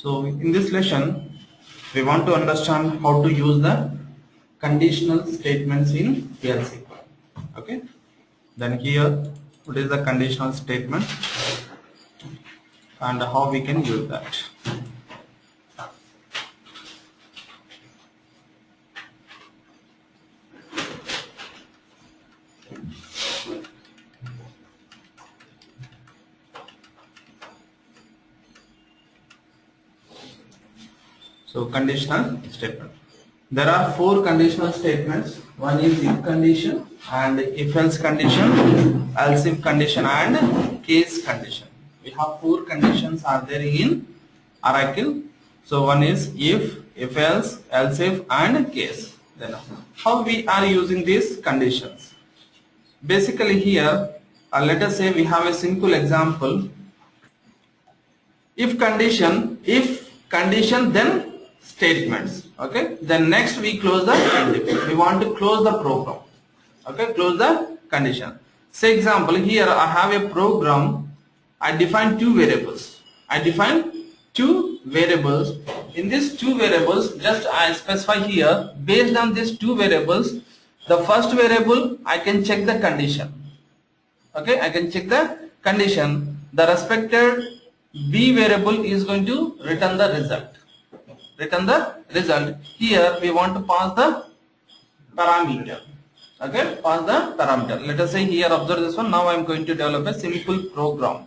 So in this lesson, we want to understand how to use the conditional statements in PLSQL. Okay. Then here, what is the conditional statement and how we can use that. So conditional statement. There are four conditional statements. One is if condition and if else condition, else if condition and case condition. We have four conditions are there in Oracle. So one is if else if and case. Then how we are using these conditions? Basically here, let us say we have a simple example. If condition then statements. Okay, then next we close the we want to close the program. Okay, close the condition. Say example, here I have a program. I define two variables. In these two variables, just I specify here, based on these two variables, the first variable I can check the condition. Okay, I can check the condition. The respected B variable is going to return the result. Here we want to pass the parameter. Okay, pass the parameter. Let us say here, observe this one. Now I am going to develop a simple program.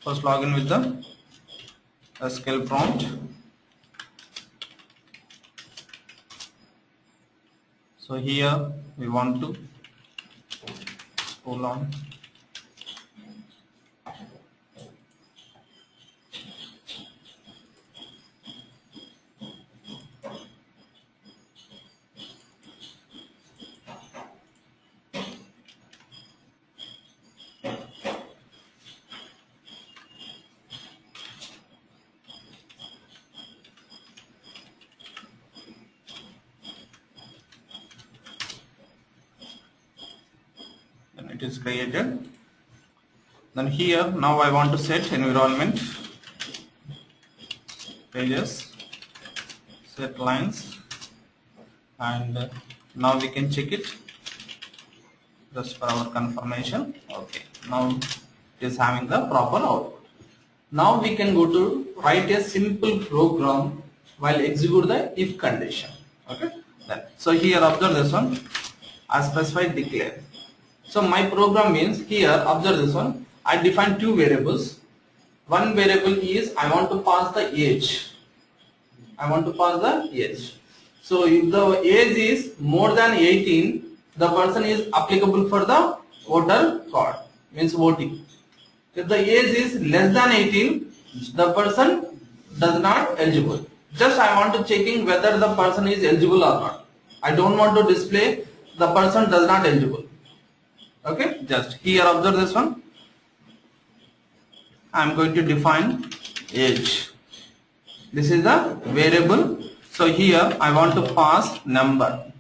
First log in with the SQL prompt. So here we want to scroll on. It is created. Then here now I want to set environment, pages, set lines, and now we can check it just for our confirmation. Okay, now it is having the proper output. Now we can go to write a simple program while execute the if condition. Okay, then so here observe this one, I specified declare. So my program means here, observe this one, I define two variables. One variable is I want to pass the age. So if the age is more than 18, the person is applicable for the voter card, means voting. If the age is less than 18, the person does not eligible. Just I want to checking whether the person is eligible or not. I don't want to display the person does not eligible. Okay, just here observe this one. I am going to define age. This is the variable. So here I want to pass number.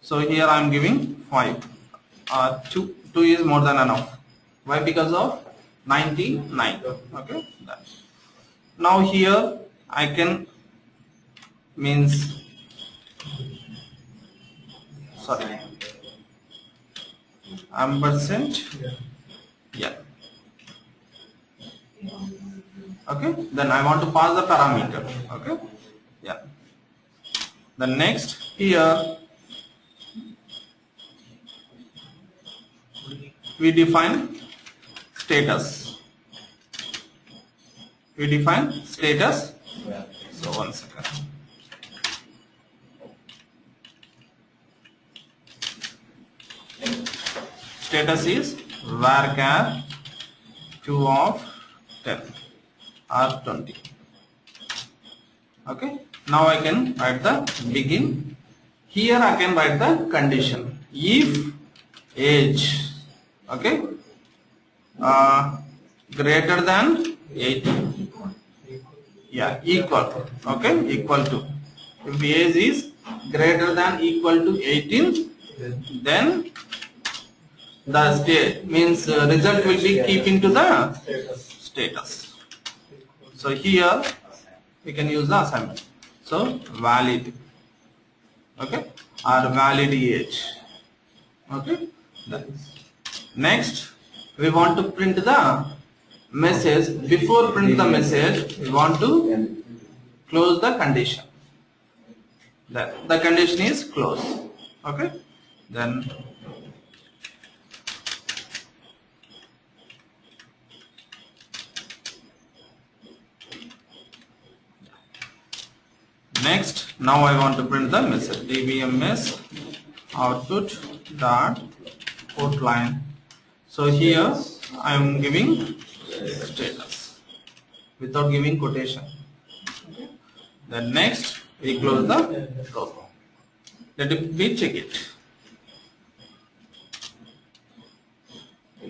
So here I am giving 5. 2 is more than enough. Why? Because of 99. Okay. Now here I can ampersand, yeah. Okay, then I want to pass the parameter. Okay, yeah. The next here we define status. So 1 second. Status is varchar 2 of 10 or 20. Okay. Now I can write the begin. Here I can write the condition. If age, okay, greater than 18, yeah, equal, okay, equal to. If age is greater than equal to 18, then the state means result will be keeping to the status. So here we can use the assignment. So valid, okay, or valid age. Okay. Next, we want to print the message. Before print the message, we want to close the condition. The condition is close. Okay. Then next, now I want to print the message. dbms output dot port line. So here I am giving status without giving quotation. Okay. Then next we close the program. Let me check it.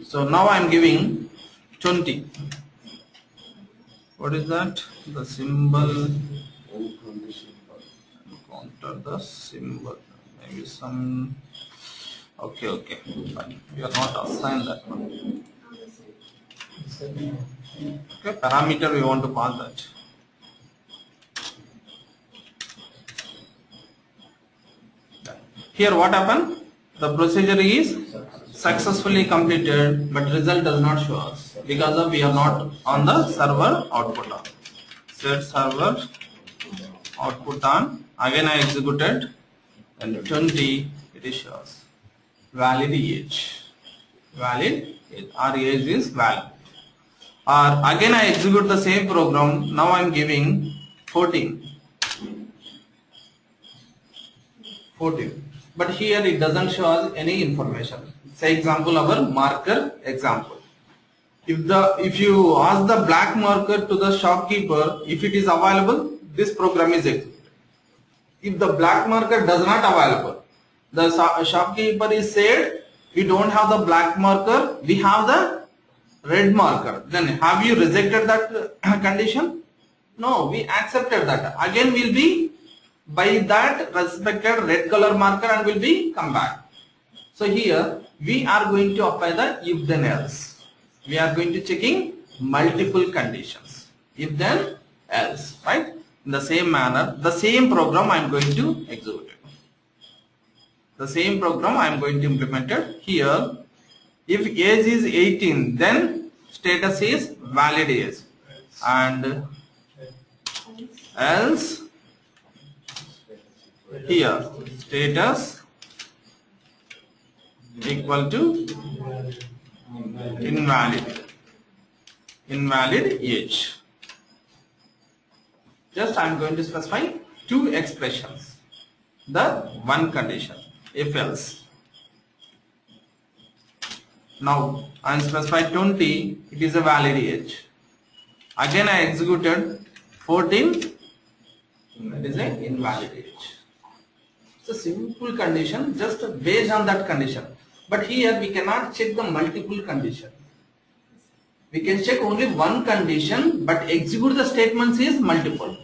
So now I am giving 20. What is that? The symbol. Counter the symbol. Maybe some. Okay, fine. We are not assigned that one. Okay, parameter we want to pass that. Here what happened? The procedure is successfully completed, but result does not show us because of we are not on the server output on. Set server output on. Again I executed and 20 it is shows. Valid age. Valid age. Our age is valid. Or again I execute the same program. Now I am giving 14. But here it doesn't show us any information. Say example our marker example. If you ask the black marker to the shopkeeper, if it is available, this program is executed. If the black marker does not available, the shopkeeper is said we don't have the black marker, we have the red marker. Then have you rejected that condition? No, we accepted that. Again will be by that respected red color marker and will be come back. So here we are going to apply the if then else. We are going to checking multiple conditions. If then else, right? In the same manner, the same program I am going to execute it. The same program I am going to implement it here. If age is 18, then status is valid age, and else here status equal to invalid age. Just I am going to specify two expressions. The one condition, if else. Now I am specify 20, it is a valid age. Again I executed 14, it is an invalid age. It's a simple condition just based on that condition. But here we cannot check the multiple condition. We can check only one condition, but execute the statements is multiple.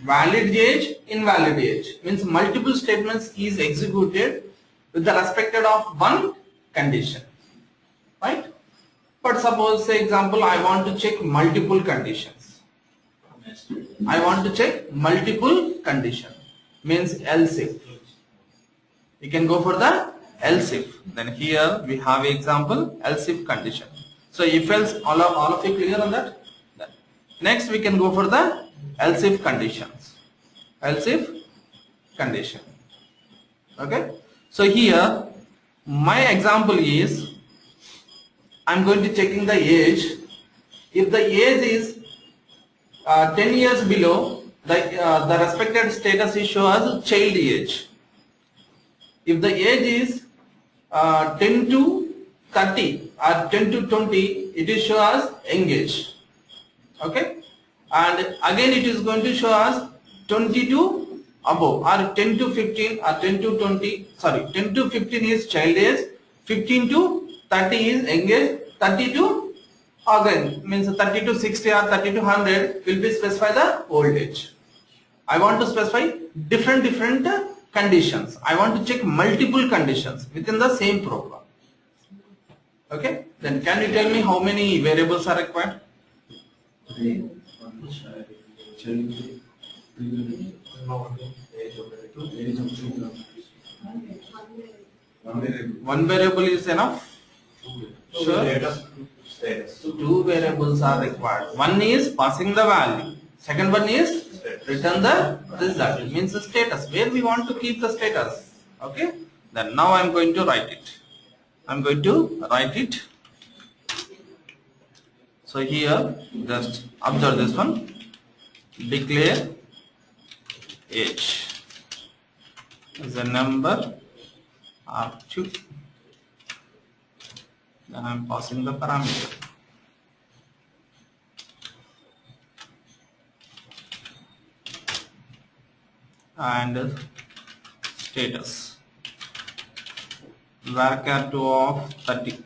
Valid age, invalid age means multiple statements is executed with the respected of one condition, right? But suppose, say example, I want to check multiple conditions. I want to check multiple condition means else if. You can go for the else if. Then here we have example else if condition. So if else, all of you clear on that? Next we can go for the else if conditions. Else if condition. Okay. So here my example is I am going to checking the age. If the age is 10 years below, the respected status is shown as child age. If the age is 10 to 30 or 10 to 20, it is shown as young age. Okay. And again it is going to show us 20 to above, or 10 to 15 or 10 to 20, sorry, 10 to 15 is child age, 15 to 30 is young age, 30 to again means 30 to 60 or 30 to 100 will be specify the old age. I want to specify different conditions. I want to check multiple conditions within the same program. Okay, then can you tell me how many variables are required? One variable is enough? Sure. Two variables are required. One is passing the value. Second one is return the result. It means the status, where we want to keep the status. Okay. Then now I am going to write it. So here just observe this one. Declare age is a number of 2. Then I am passing the parameter. And status varchar 2 of 30.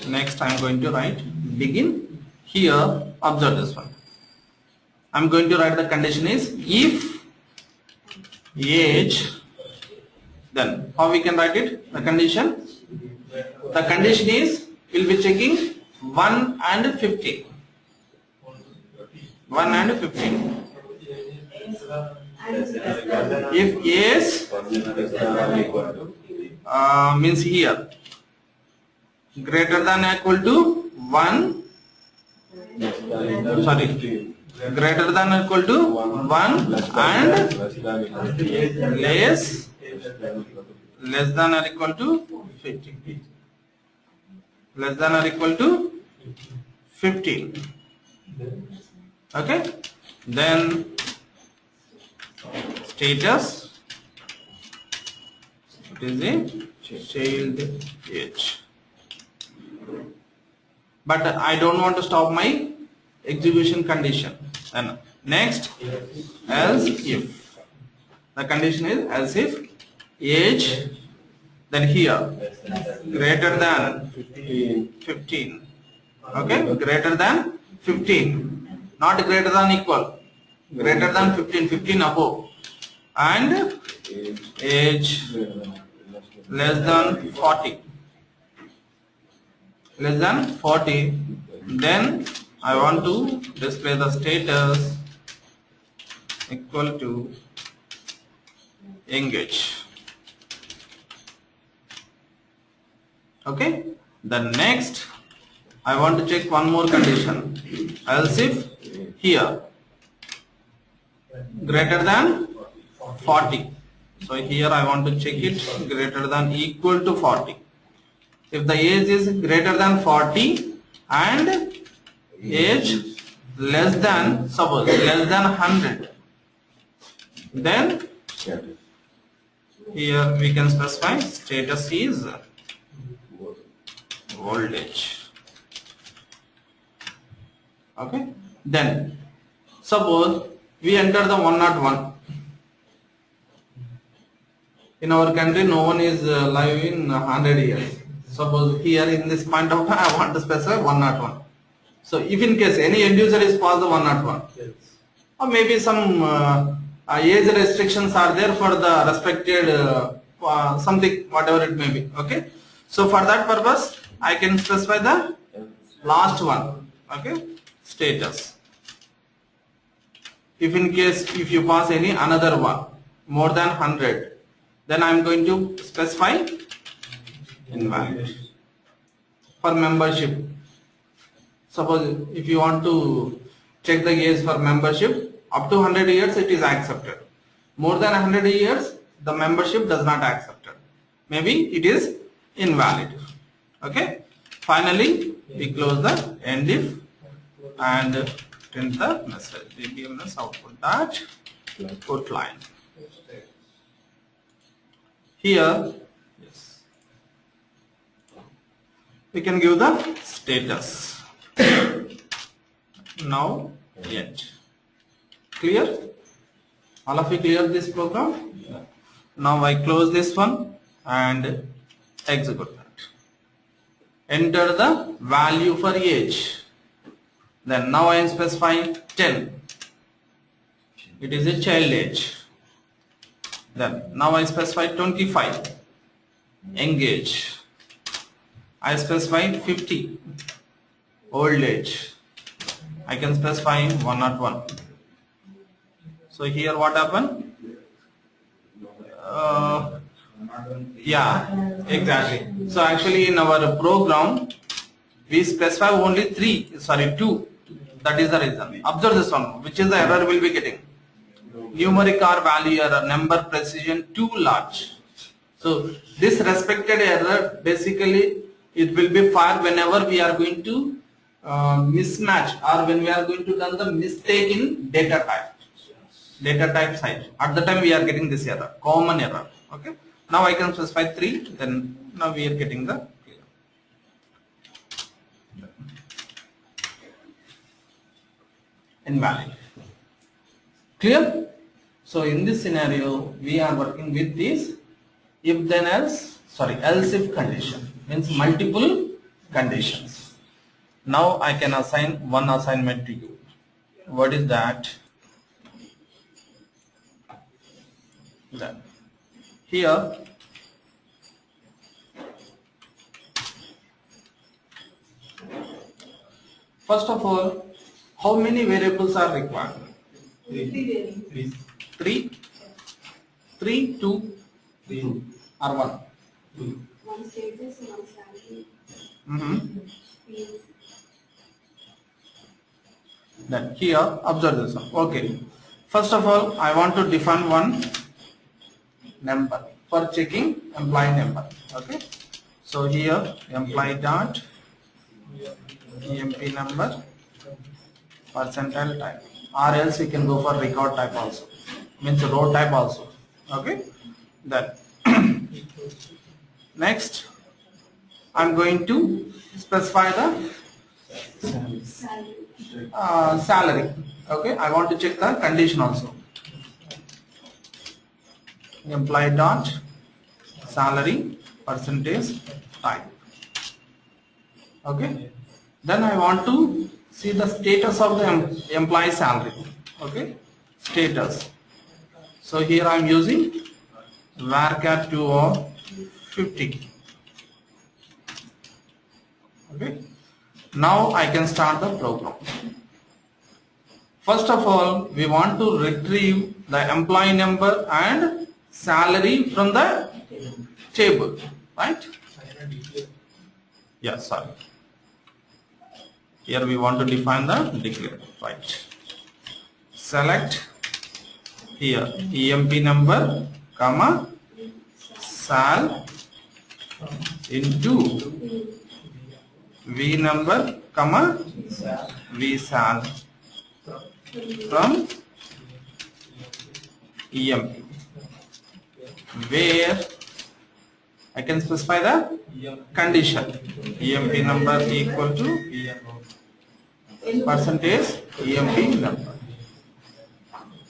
Next I am going to write begin. Here observe this one. I am going to write the condition is if age, then how we can write it? The condition is we will be checking 1 and 15. 1 and 15. If age means here greater than or equal to 1, greater than or equal to 1 and less than or equal to 15. Less than or equal to 15. Okay. Then status, it is a child age. But I don't want to stop my execution condition. And next, else if. The condition is else if age, then here greater than 15. Okay, greater than 15, not greater than equal, greater than 15, 15 above, and age less than 40. Less than 40. Then I want to display the status equal to engage. Okay. Then next I want to check one more condition. Else if here greater than 40. So here I want to check it greater than equal to 40. If the age is greater than 40 and age less than, suppose less than 100, then here we can specify status is old age. Okay. Then suppose we enter the 101. In our country no one is live in 100 years. Suppose here in this point of time I want to specify 101. So if in case any end user is past the 101, yes, or maybe some age restrictions are there for the respected something, whatever it may be. Okay. So for that purpose I can specify the last one. Okay. Status. If in case if you pass any another one more than 100, then I am going to specify invalid. For membership, suppose if you want to check the age for membership up to 100 years it is accepted. More than 100 years the membership does not accepted. Maybe it is invalid. Okay. Finally we close the end if and print the message dbms output dot put line. Here yes, we can give the status. Now end. Clear? All of you clear this program? Now I close this one and execute that. Enter the value for age. Then now I am specifying 10. It is a child age. Then now I specify 25. Engage. I specified 50. Old age. I can specify 101. So here what happened? Yeah, exactly. So actually in our program we specify only two. That is the reason. Observe this one. Which is the error we'll be getting? Numeric or value error, number precision too large. So this respected error basically it will be fired whenever we are going to mismatch or when we are going to done the mistake in data type size. At the time we are getting this error, common error. Okay. Now I can specify 3. Then now we are getting the invalid. Clear? So in this scenario we are working with this else if condition, means multiple conditions. Now I can assign one assignment to you. What is that? Then here first of all, how many variables are required? 3, 2, or 1? One status, one salary. Then here observe this one. Okay. First of all, I want to define one number for checking employee number. Okay. So here employee dot emp number percentile type, or else you can go for record type also, means row type also. Okay. Then next I'm going to specify the salary. Okay, I want to check the condition also. Employee dot salary percentage type. Okay, then I want to see the status of the employee salary. Okay, status. So here I am using varchar 2 of 50. Okay, now I can start the program. First of all, we want to retrieve the employee number and salary from the table, right? Yeah, sorry. Here we want to define the declare, right? Select here emp number, comma, sal into v number, comma, v sal from emp, where I can specify the condition emp number equal to percentage emp number.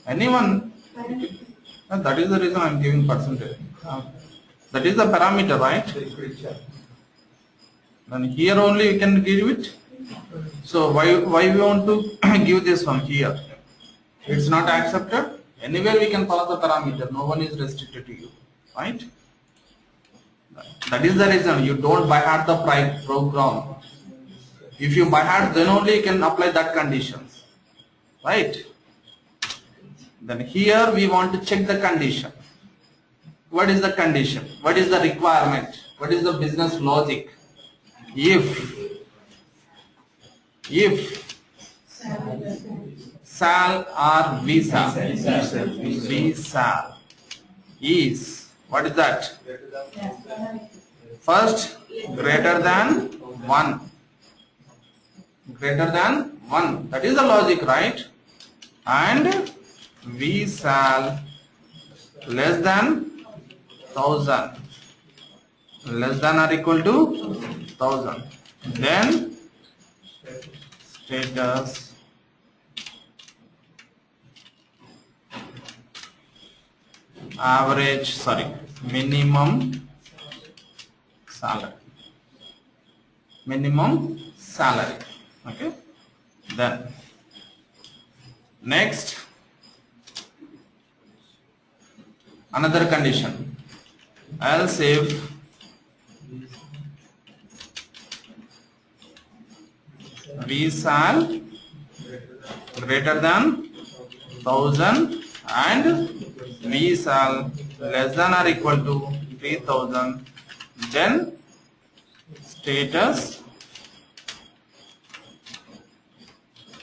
Anyone? That is the reason I am giving percentage. That is the parameter, right? Then here only you can give it. So why we want to give this one here? It's not accepted. Anywhere we can pass the parameter. No one is restricted to you, right? That is the reason you don't by heart the program. If you by heart, then only you can apply that conditions, right? Then here we want to check the condition. What is the condition? What is the requirement? What is the business logic? If sal or visa is, what is that? First, greater than 1. Greater than 1. That is the logic, right? And v sal less than 1000. Less than or equal to 1000. Then status minimum salary. Minimum salary. Okay. Then another condition, else if vsal greater than 1000 and vsal less than or equal to 3000, then status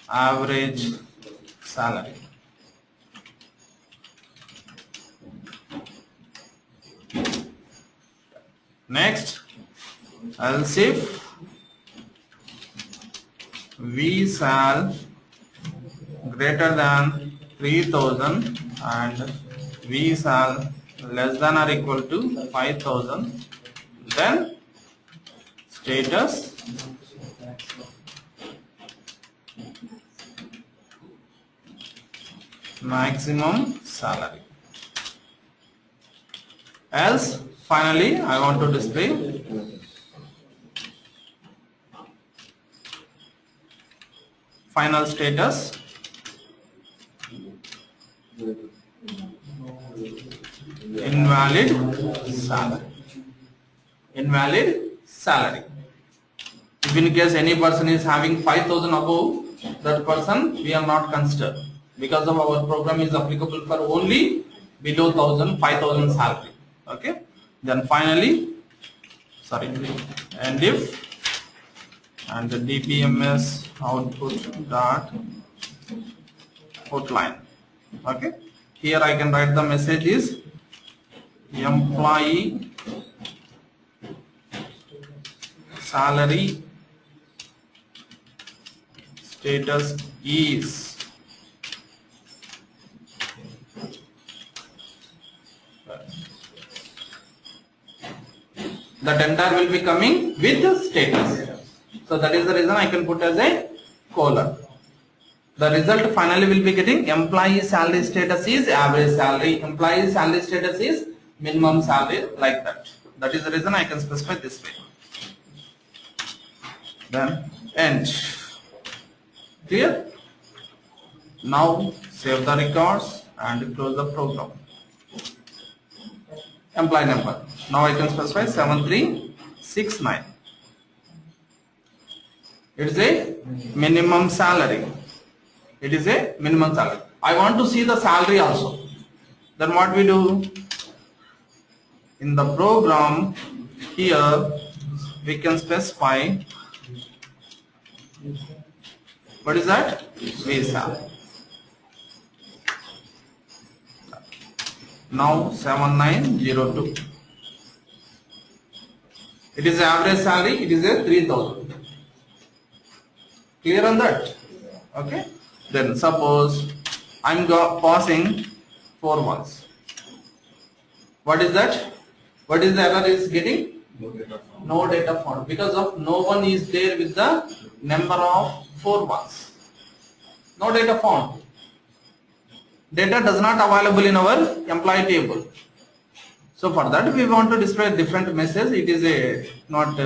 average salary. Next, else if vsal greater than 3000 and vsal less than or equal to 5000, then status maximum salary. Else finally I want to display final status invalid salary. Invalid salary. If in case any person is having 5000 above, that person we are not considered, because of our program is applicable for only below 5000 salary. Okay, then finally and if and the dbms output dot outline. Okay, here I can write the message is employee salary status is that entire will be coming with the status. So that is the reason I can put as a colon. The result finally will be getting employee salary status is average salary, employee salary status is minimum salary, like that. That is the reason I can specify this way. Then end. Clear? Now save the records and close the program. Employee number. Now I can specify 7369. It is a minimum salary. It is a minimum salary. I want to see the salary also. Then what we do? In the program here we can specify what is that? Visa. Now 7902. It is average salary. It is a 3000. Clear on that? Okay. Then suppose I'm passing 4 ones. What is that? What is the error is getting? No data found, because of no one is there with the number of 4 ones. No data found. Data does not available in our employee table. So for that we want to display a different message. It is a not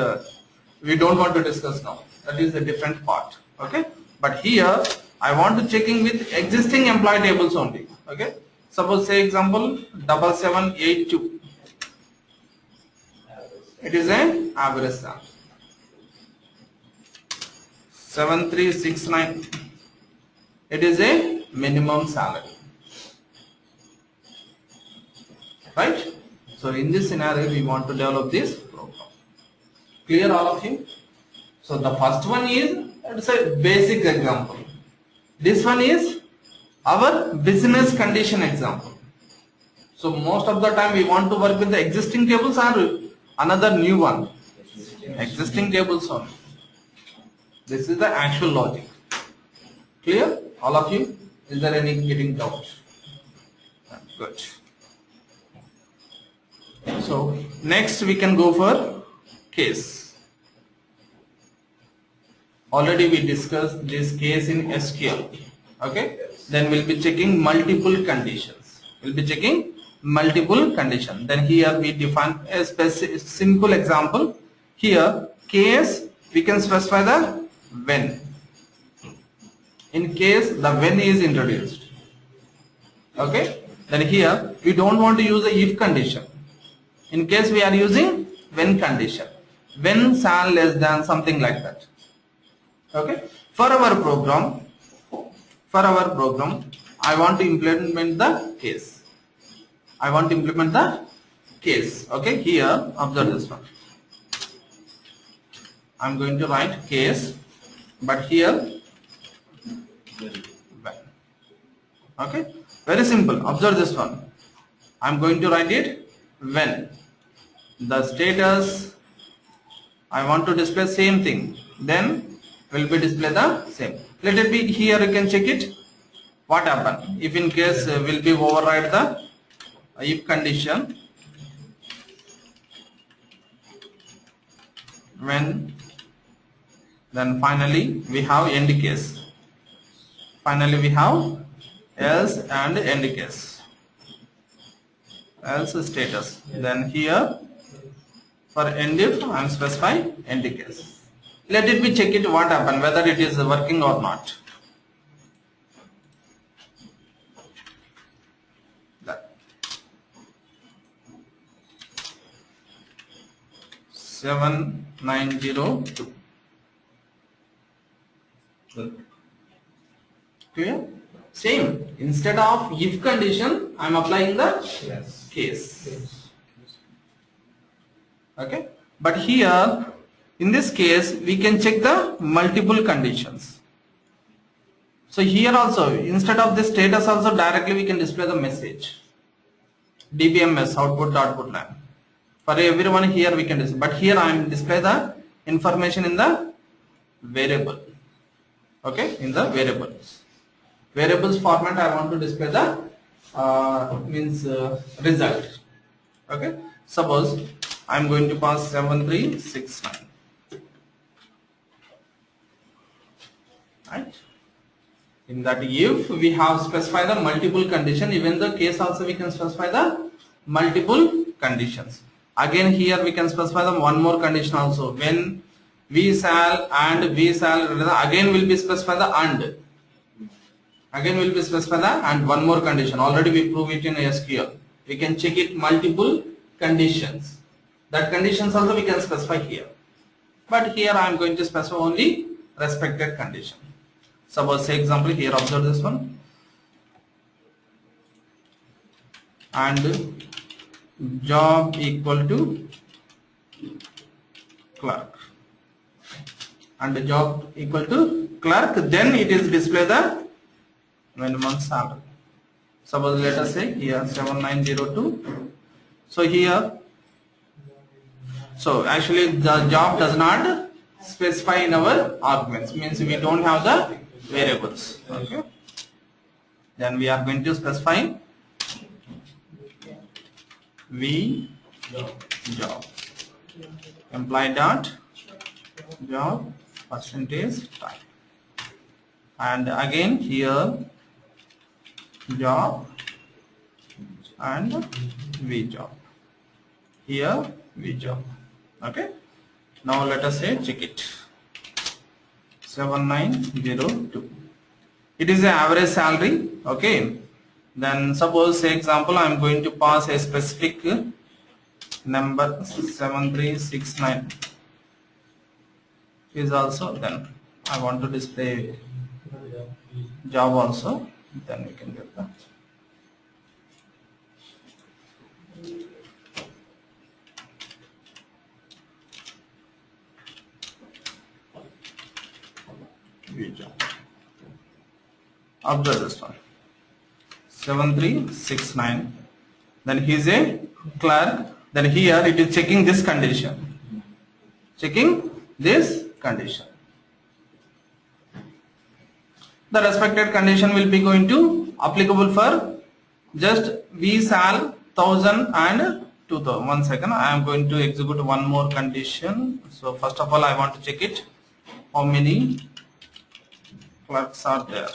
we don't want to discuss now. That is a different part. Okay. But here I want to checking with existing employee tables only. Okay. Suppose say example 7782. It is an average salary. 7369. It is a minimum salary. Right? So in this scenario we want to develop this program. Clear all of you? So the first one is, it's a basic example. This one is our business condition example. So most of the time we want to work with the existing tables or another new one. Existing tables only. This is the actual logic. Clear? All of you? Is there any getting doubt? Good. So next we can go for case. Already we discussed this case in SQL. Okay. Then we'll be checking multiple conditions. We'll be checking multiple conditions. Then here we define a specific simple example. Here case we can specify the when. In case the when is introduced. Okay. Then here we don't want to use the if condition. In case we are using when condition, when shall less than, something like that. Okay. For our program, I want to implement the case. Okay. Here observe this one. I'm going to write case, but here when. Okay. Very simple. Observe this one. I'm going to write it when. The status I want to display same thing, then will be display the same. Let it be here, you can check it. What happen if in case will be override the if condition when, then finally we have end case. Finally we have else and end case, else status. Then here for end if I am specifying end case. Let it be check it what happen, whether it is working or not. That 7902. Clear? Same. Instead of if condition, I am applying the case. Okay. But here, in this case, we can check the multiple conditions. So here also, instead of the status also, directly we can display the message. DBMS, output line. For everyone here we can display. But here I am display the information in the variable. Okay, in the variables. Variables format I want to display the result. Okay. Suppose I am going to pass 7369. Right. In that if we have specified the multiple condition, even the case also we can specify the multiple conditions. Again here we can specify the one more condition also. When we shall and we shall, again will be specify the and. Again will be specify the and one more condition. Already we prove it in SQL. We can check it multiple conditions. That conditions also we can specify here. But here I am going to specify only respected condition. Suppose say example here, observe this one. And job equal to clerk. And job equal to clerk, then it is display the minimum salary. Suppose let us say here 7902. So here, so actually the job does not specify in our arguments, means we don't have the variables. Okay. Then we are going to specify v job, employee dot job percentage type, and again here job and v job, here v job. Okay. Now let us say check it. 7902. It is the average salary. Okay. Then suppose say example I am going to pass a specific number 7369 is also, then I want to display job also, then we can get that. Observe this one 7369, then he is a clerk, then here it is checking this condition, checking this condition. The respected condition will be going to applicable for just we shall 1000 and 2000. 1 second, I am going to execute one more condition. So first of all I want to check it, how many clerks are there.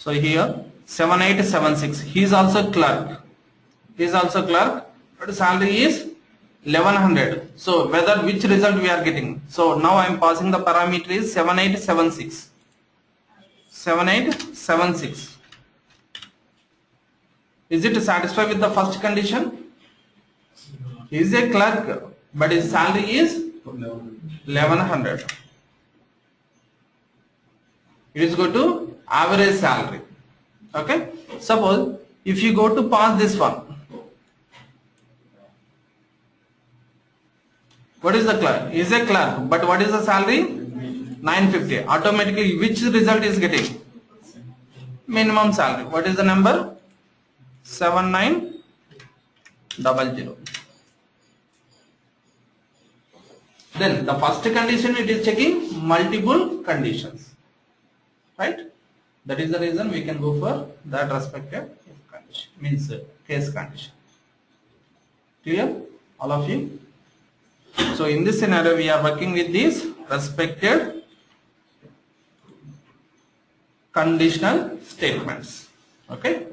So here 7876. He is also clerk. He is also clerk, but salary is 1100. So whether which result we are getting. So now I am passing the parameter is 7876. 7876. Is it satisfied with the first condition? He is a clerk, but his salary is 1100. It is go to average salary. Okay. Suppose if you go to pass this one, what is the clerk? He is a clerk, but what is the salary? 950. Automatically, which result is getting? Minimum salary. What is the number? 7900. Then the first condition, it is checking multiple conditions, right? That is the reason we can go for that respective condition, means case condition. Clear, all of you? So in this scenario, we are working with these respected conditional statements. Okay.